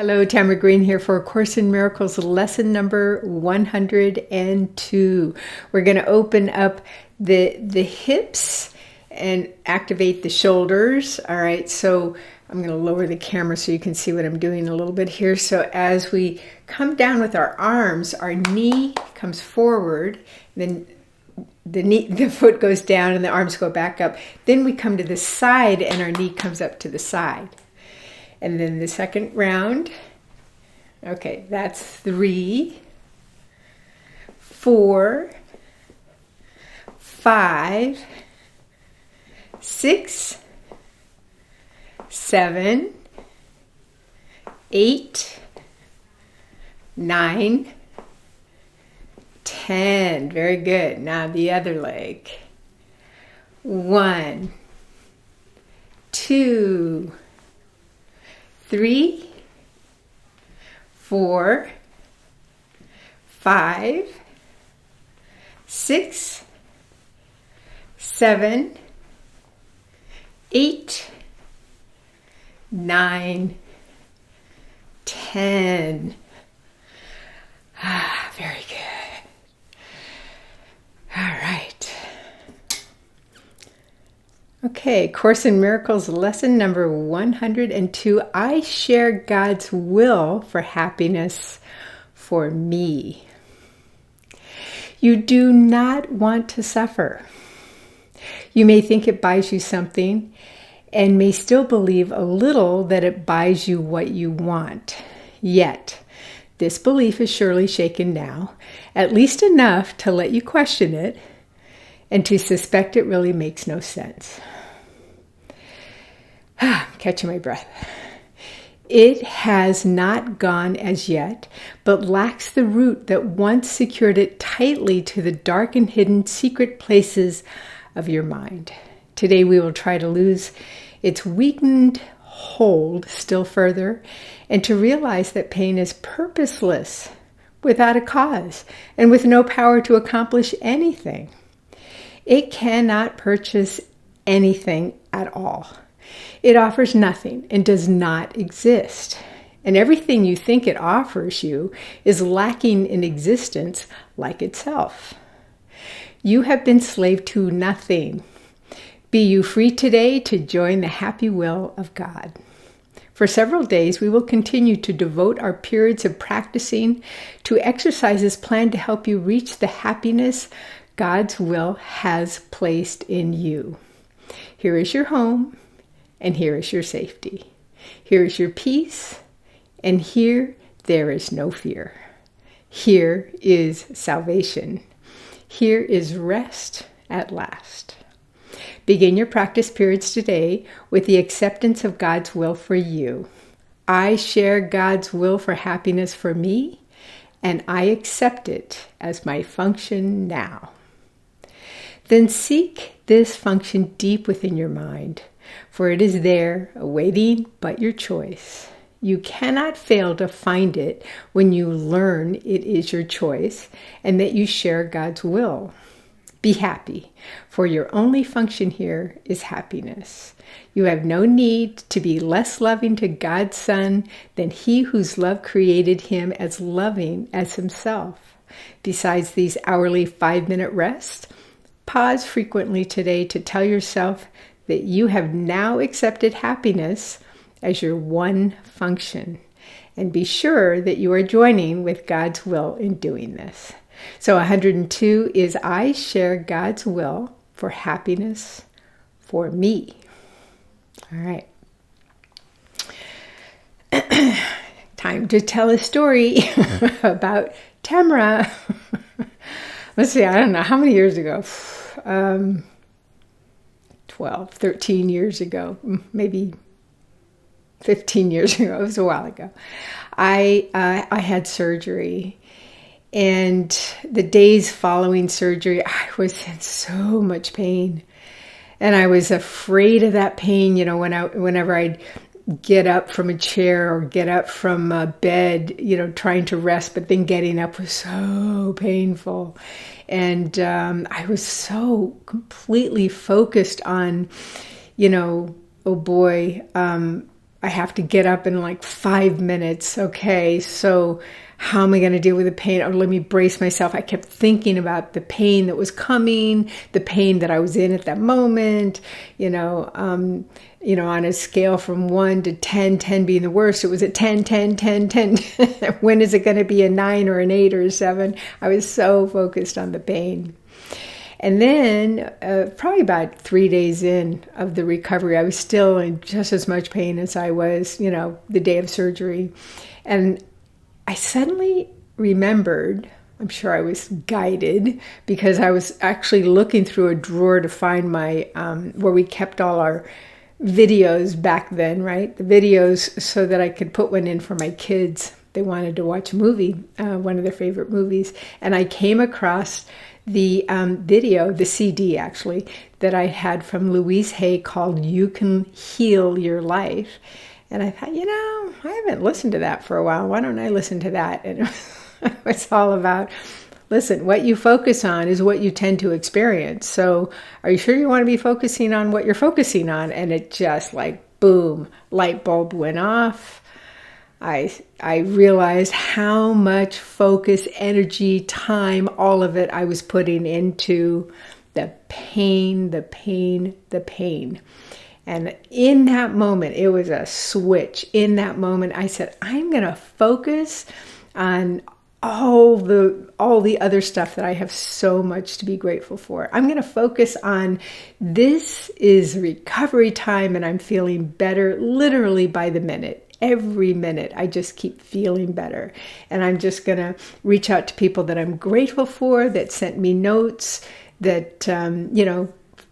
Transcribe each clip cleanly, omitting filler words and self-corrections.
Hello, Tamara Green here for A Course in Miracles, lesson number 102. We're going to open up the hips and activate the shoulders. All right, so I'm going to lower the camera so you can see what I'm doing a little bit here. So as we come down with our arms, our knee comes forward, then the foot goes down and the arms go back up. Then we come to the side and our knee comes up to the side. And then the second round, okay, that's 3, 4, 5, 6, 7, 8, 9, 10. Very good. Now the other leg. 1, 2, 3, 4, 5, 6, 7, 8, 9, 10. Very good. All right. Okay, Course in Miracles, lesson number 102. I share God's will for happiness for me. You do not want to suffer. You may think it buys you something and may still believe a little that it buys you what you want. Yet, this belief is surely shaken now, at least enough to let you question it and to suspect it really makes no sense. Catching my breath. It has not gone as yet, but lacks the root that once secured it tightly to the dark and hidden secret places of your mind. Today we will try to lose its weakened hold still further and to realize that pain is purposeless, without a cause, and with no power to accomplish anything. It cannot purchase anything at all. It offers nothing and does not exist. And everything you think it offers you is lacking in existence like itself. You have been slave to nothing. Be you free today to join the happy will of God. For several days, we will continue to devote our periods of practicing to exercises planned to help you reach the happiness God's will has placed in you. Here is your home. And here is your safety. Here is your peace, and here there is no fear. Here is salvation. Here is rest at last. Begin your practice periods today with the acceptance of God's will for you. I share God's will for happiness for me, and I accept it as my function now. Then seek this function deep within your mind, for it is there, awaiting but your choice. You cannot fail to find it when you learn it is your choice and that you share God's will. Be happy, for your only function here is happiness. You have no need to be less loving to God's Son than He whose love created Him as loving as Himself. Besides these hourly 5-minute rests, pause frequently today to tell yourself that you have now accepted happiness as your one function. And be sure that you are joining with God's will in doing this. So 102 is I share God's will for happiness for me. All right. Time to tell a story about Tamara. Let's see, I don't know how many years ago. 12, 13 years ago, maybe 15 years ago. It was a while ago. I had surgery, and the days following surgery, I was in so much pain, and I was afraid of that pain. You know, whenever I'd get up from a chair or get up from a bed, you know, trying to rest, but then getting up was so painful. And I was so completely focused on, you know, oh boy, I have to get up in like 5 minutes. Okay, so how am I going to deal with the pain? Oh, let me brace myself. I kept thinking about the pain that was coming, the pain that I was in at that moment. On a scale from 1 to 10, 10 being the worst, it was at 10, 10, 10, 10. When is it going to be a 9 or an 8 or a 7? I was so focused on the pain. And then probably about 3 days in of the recovery, I was still in just as much pain as I was, the day of surgery. And I suddenly remembered, I'm sure I was guided, because I was actually looking through a drawer to find my, where we kept all our videos back then, right? The videos, so that I could put one in for my kids. They wanted to watch a movie, one of their favorite movies. And I came across the video, the CD actually, that I had from Louise Hay called You Can Heal Your Life. And I thought, I haven't listened to that for a while. Why don't I listen to that? And it was all about, listen, what you focus on is what you tend to experience. So are you sure you want to be focusing on what you're focusing on? And it just like, boom, light bulb went off. I realized how much focus, energy, time, all of it I was putting into the pain, the pain, the pain. And in that moment, it was a switch. In that moment, I said, I'm going to focus on all the other stuff that I have so much to be grateful for. I'm going to focus on, this is recovery time, and I'm feeling better literally by the minute. Every minute, I just keep feeling better. And I'm just going to reach out to people that I'm grateful for, that sent me notes, that,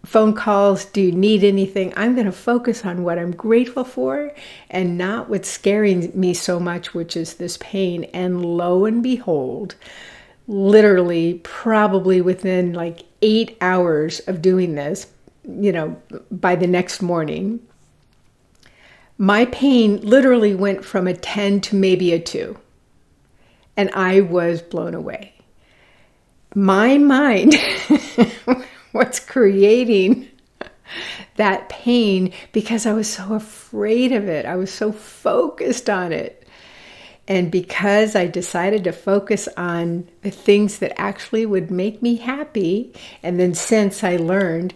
phone calls, do you need anything? I'm going to focus on what I'm grateful for and not what's scaring me so much, which is this pain. And lo and behold, literally probably within like 8 hours of doing this, by the next morning, my pain literally went from a 10 to maybe a 2. And I was blown away. My mind was creating that pain because I was so afraid of it. I was so focused on it. And because I decided to focus on the things that actually would make me happy, and then since I learned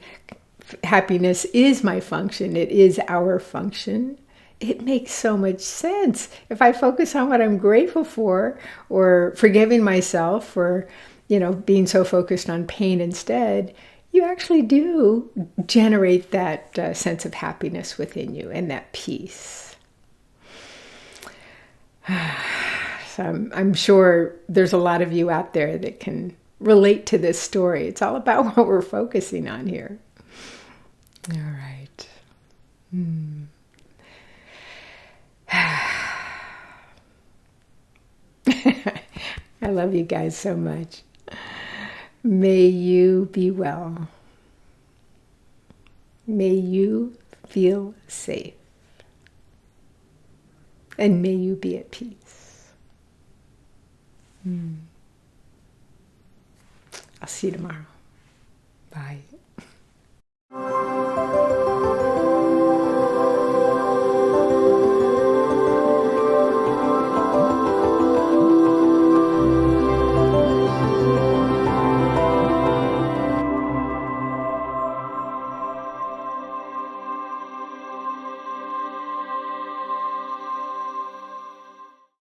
happiness is my function, it is our function, it makes so much sense. If I focus on what I'm grateful for, or forgiving myself for, being so focused on pain instead, you actually do generate that sense of happiness within you and that peace. So I'm sure there's a lot of you out there that can relate to this story. It's all about what we're focusing on here. All right. I love you guys so much. May you be well. May you feel safe. And may you be at peace. I'll see you tomorrow. Bye.